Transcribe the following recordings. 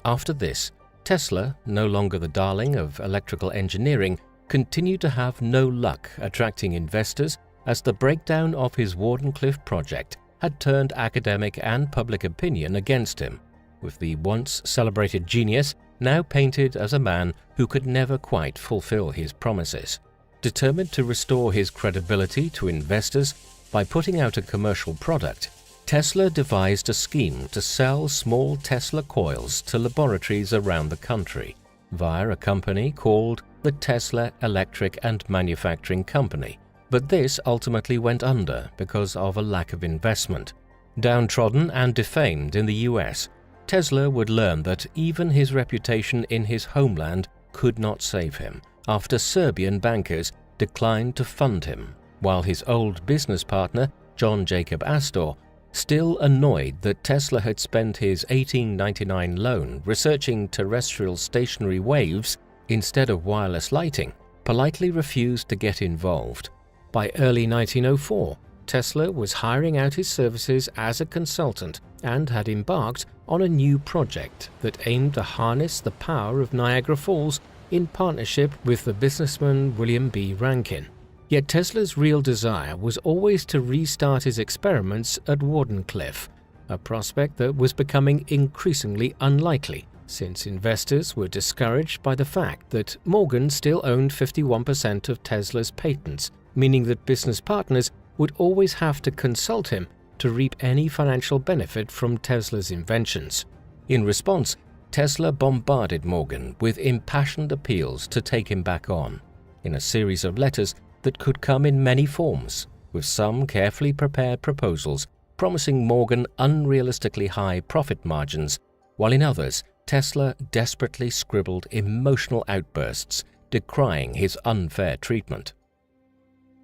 After this, Tesla, no longer the darling of electrical engineering, continued to have no luck attracting investors as the breakdown of his Wardenclyffe project had turned academic and public opinion against him, with the once celebrated genius now painted as a man who could never quite fulfill his promises. Determined to restore his credibility to investors by putting out a commercial product, Tesla devised a scheme to sell small Tesla coils to laboratories around the country via a company called the Tesla Electric and Manufacturing Company, but this ultimately went under because of a lack of investment. Downtrodden and defamed in the US, Tesla would learn that even his reputation in his homeland could not save him after Serbian bankers declined to fund him, while his old business partner, John Jacob Astor, still annoyed that Tesla had spent his 1899 loan researching terrestrial stationary waves instead of wireless lighting, politely refused to get involved. By early 1904, Tesla was hiring out his services as a consultant and had embarked on a new project that aimed to harness the power of Niagara Falls in partnership with the businessman William B. Rankin. Yet Tesla's real desire was always to restart his experiments at Wardenclyffe, a prospect that was becoming increasingly unlikely since investors were discouraged by the fact that Morgan still owned 51% of Tesla's patents, meaning that business partners would always have to consult him to reap any financial benefit from Tesla's inventions. In response, Tesla bombarded Morgan with impassioned appeals to take him back on, in a series of letters that could come in many forms, with some carefully prepared proposals promising Morgan unrealistically high profit margins, while in others, Tesla desperately scribbled emotional outbursts decrying his unfair treatment.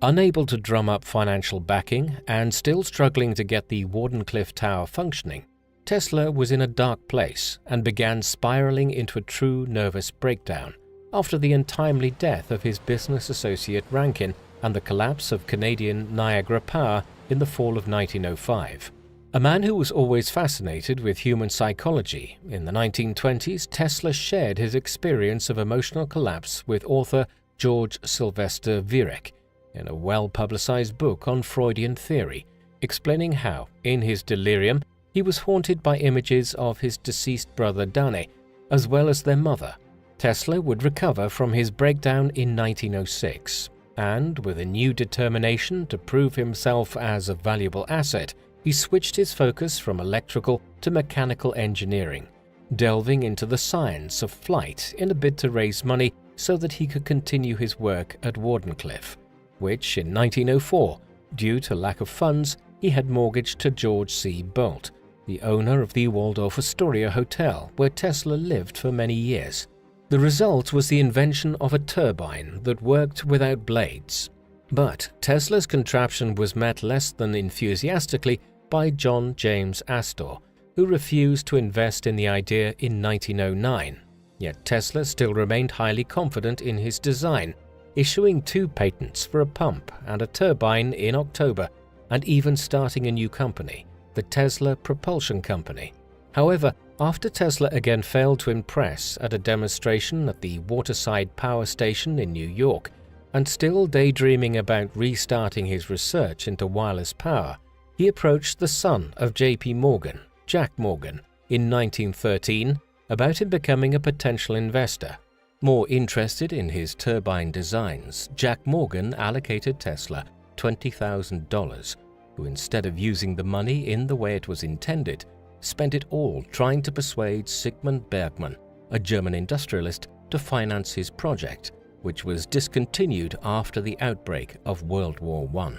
Unable to drum up financial backing and still struggling to get the Wardenclyffe Tower functioning, Tesla was in a dark place and began spiraling into a true nervous breakdown after the untimely death of his business associate Rankin and the collapse of Canadian Niagara Power in the fall of 1905. A man who was always fascinated with human psychology, in the 1920s Tesla shared his experience of emotional collapse with author George Sylvester Virek in a well-publicized book on Freudian theory, explaining how, in his delirium, he was haunted by images of his deceased brother Danny, as well as their mother. Tesla would recover from his breakdown in 1906, and with a new determination to prove himself as a valuable asset, he switched his focus from electrical to mechanical engineering, delving into the science of flight in a bid to raise money so that he could continue his work at Wardenclyffe, which in 1904, due to lack of funds, he had mortgaged to George C. Bolt, the owner of the Waldorf Astoria Hotel where Tesla lived for many years. The result was the invention of a turbine that worked without blades. But Tesla's contraption was met less than enthusiastically by John James Astor, who refused to invest in the idea in 1909. Yet Tesla still remained highly confident in his design, issuing 2 patents for a pump and a turbine in October, and even starting a new company, the Tesla Propulsion Company. However, after Tesla again failed to impress at a demonstration at the Waterside Power Station in New York, and still daydreaming about restarting his research into wireless power, he approached the son of J.P. Morgan, Jack Morgan, in 1913 about him becoming a potential investor. More interested in his turbine designs, Jack Morgan allocated Tesla $20,000, who instead of using the money in the way it was intended, spent it all trying to persuade Sigmund Bergmann, a German industrialist, to finance his project, which was discontinued after the outbreak of World War I.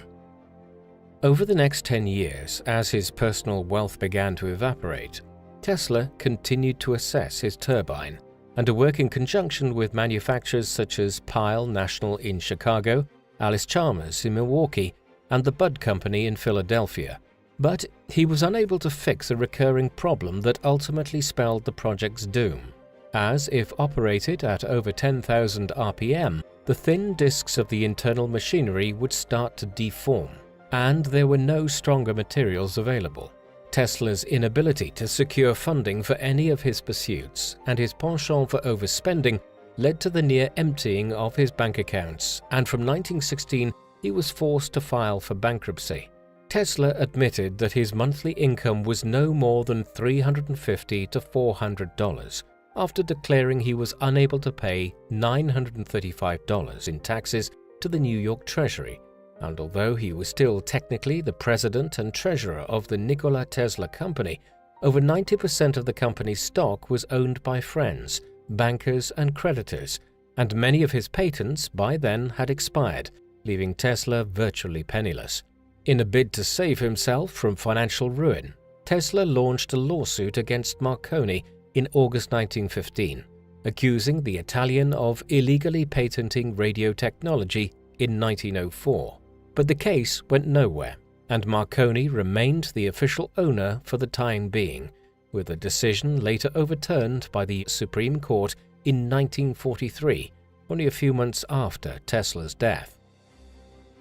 Over the next 10 years, as his personal wealth began to evaporate, Tesla continued to assess his turbine and to work in conjunction with manufacturers such as Pyle National in Chicago, Alice Chalmers in Milwaukee, and the Budd Company in Philadelphia. But he was unable to fix a recurring problem that ultimately spelled the project's doom, as if operated at over 10,000 RPM, the thin discs of the internal machinery would start to deform, and there were no stronger materials available. Tesla's inability to secure funding for any of his pursuits and his penchant for overspending led to the near emptying of his bank accounts, and from 1916 he was forced to file for bankruptcy. Tesla admitted that his monthly income was no more than $350 to $400 after declaring he was unable to pay $935 in taxes to the New York Treasury, and although he was still technically the president and treasurer of the Nikola Tesla Company, over 90% of the company's stock was owned by friends, bankers and creditors, and many of his patents by then had expired, leaving Tesla virtually penniless. In a bid to save himself from financial ruin, Tesla launched a lawsuit against Marconi in August 1915, accusing the Italian of illegally patenting radio technology in 1904. But the case went nowhere, and Marconi remained the official owner for the time being, with a decision later overturned by the Supreme Court in 1943, only a few months after Tesla's death.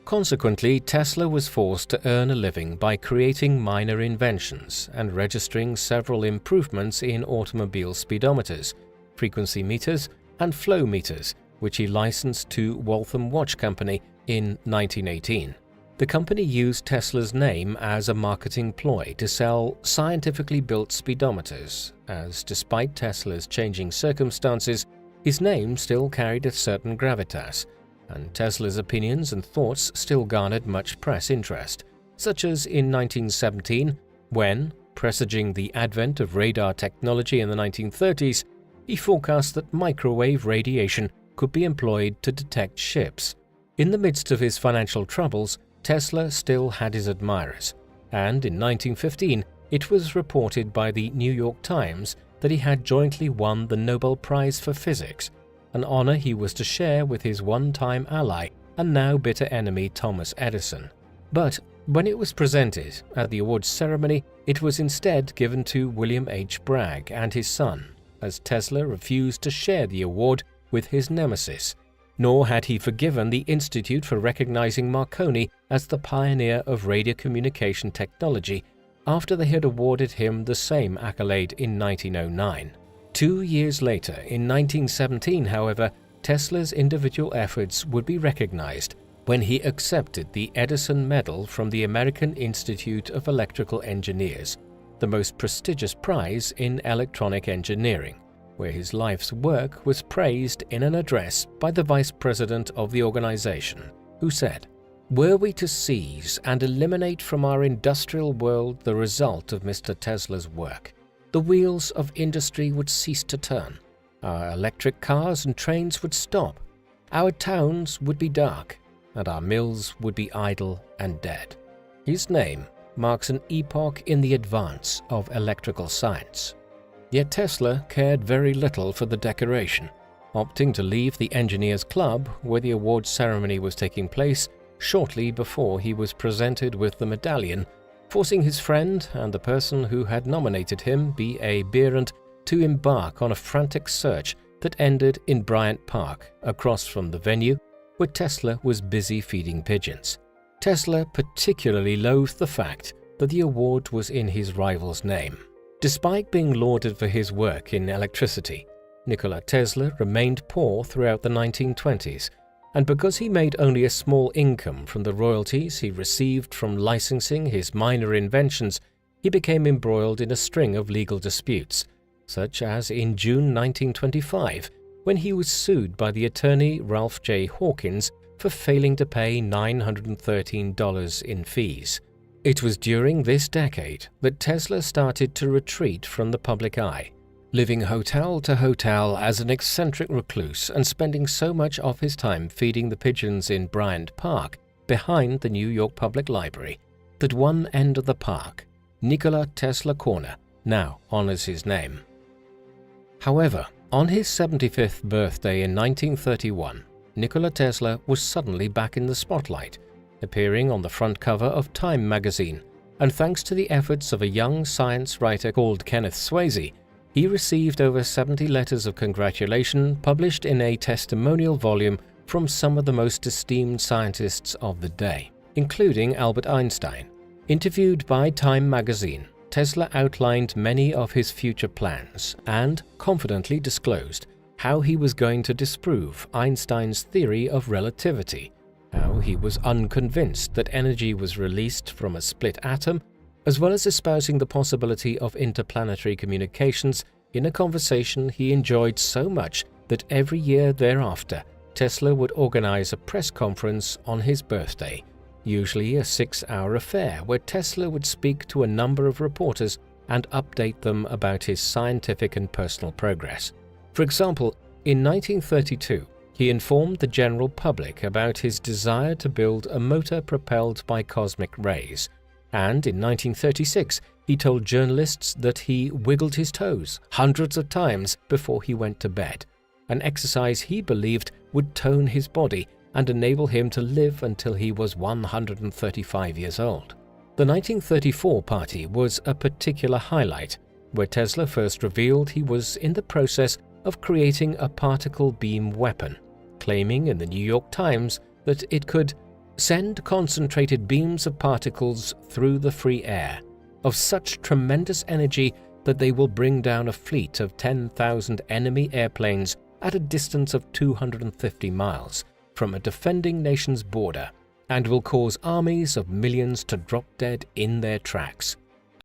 Consequently, Tesla was forced to earn a living by creating minor inventions and registering several improvements in automobile speedometers, frequency meters, and flow meters, which he licensed to Waltham Watch Company in 1918. The company used Tesla's name as a marketing ploy to sell scientifically built speedometers, as despite Tesla's changing circumstances, his name still carried a certain gravitas, and Tesla's opinions and thoughts still garnered much press interest, such as in 1917, when, presaging the advent of radar technology in the 1930s, he forecast that microwave radiation could be employed to detect ships. In the midst of his financial troubles, Tesla still had his admirers, and in 1915 it was reported by the New York Times that he had jointly won the Nobel Prize for Physics, an honor he was to share with his one-time ally and now bitter enemy Thomas Edison. But when it was presented at the awards ceremony, it was instead given to William H. Bragg and his son, as Tesla refused to share the award with his nemesis, nor had he forgiven the Institute for recognizing Marconi as the pioneer of radio communication technology after they had awarded him the same accolade in 1909. 2 years later, in 1917, however, Tesla's individual efforts would be recognized when he accepted the Edison Medal from the American Institute of Electrical Engineers, the most prestigious prize in electronic engineering, where his life's work was praised in an address by the vice president of the organization, who said, "Were we to seize and eliminate from our industrial world the result of Mr. Tesla's work, the wheels of industry would cease to turn, our electric cars and trains would stop, our towns would be dark, and our mills would be idle and dead." His name marks an epoch in the advance of electrical science. Yet Tesla cared very little for the decoration, opting to leave the Engineers Club where the awards ceremony was taking place shortly before he was presented with the medallion, forcing his friend and the person who had nominated him, B.A. Behrend, to embark on a frantic search that ended in Bryant Park, across from the venue where Tesla was busy feeding pigeons. Tesla particularly loathed the fact that the award was in his rival's name. Despite being lauded for his work in electricity, Nikola Tesla remained poor throughout the 1920s, and because he made only a small income from the royalties he received from licensing his minor inventions, he became embroiled in a string of legal disputes, such as in June 1925, when he was sued by the attorney Ralph J. Hawkins for failing to pay $913 in fees. It was during this decade that Tesla started to retreat from the public eye, living hotel to hotel as an eccentric recluse and spending so much of his time feeding the pigeons in Bryant Park behind the New York Public Library that one end of the park, Nikola Tesla Corner, now honors his name. However, on his 75th birthday in 1931, Nikola Tesla was suddenly back in the spotlight, appearing on the front cover of Time magazine, and thanks to the efforts of a young science writer called Kenneth Swayze, he received over 70 letters of congratulation published in a testimonial volume from some of the most esteemed scientists of the day, including Albert Einstein. Interviewed by Time magazine, Tesla outlined many of his future plans and confidently disclosed how he was going to disprove Einstein's theory of relativity, how he was unconvinced that energy was released from a split atom, as well as espousing the possibility of interplanetary communications in a conversation he enjoyed so much that every year thereafter, Tesla would organize a press conference on his birthday, usually a 6-hour affair where Tesla would speak to a number of reporters and update them about his scientific and personal progress. For example, in 1932, he informed the general public about his desire to build a motor propelled by cosmic rays, and in 1936, he told journalists that he wiggled his toes hundreds of times before he went to bed, an exercise he believed would tone his body and enable him to live until he was 135 years old. The 1934 party was a particular highlight, where Tesla first revealed he was in the process of creating a particle beam weapon, claiming in the New York Times that it could send concentrated beams of particles through the free air of such tremendous energy that they will bring down a fleet of 10,000 enemy airplanes at a distance of 250 miles from a defending nation's border and will cause armies of millions to drop dead in their tracks.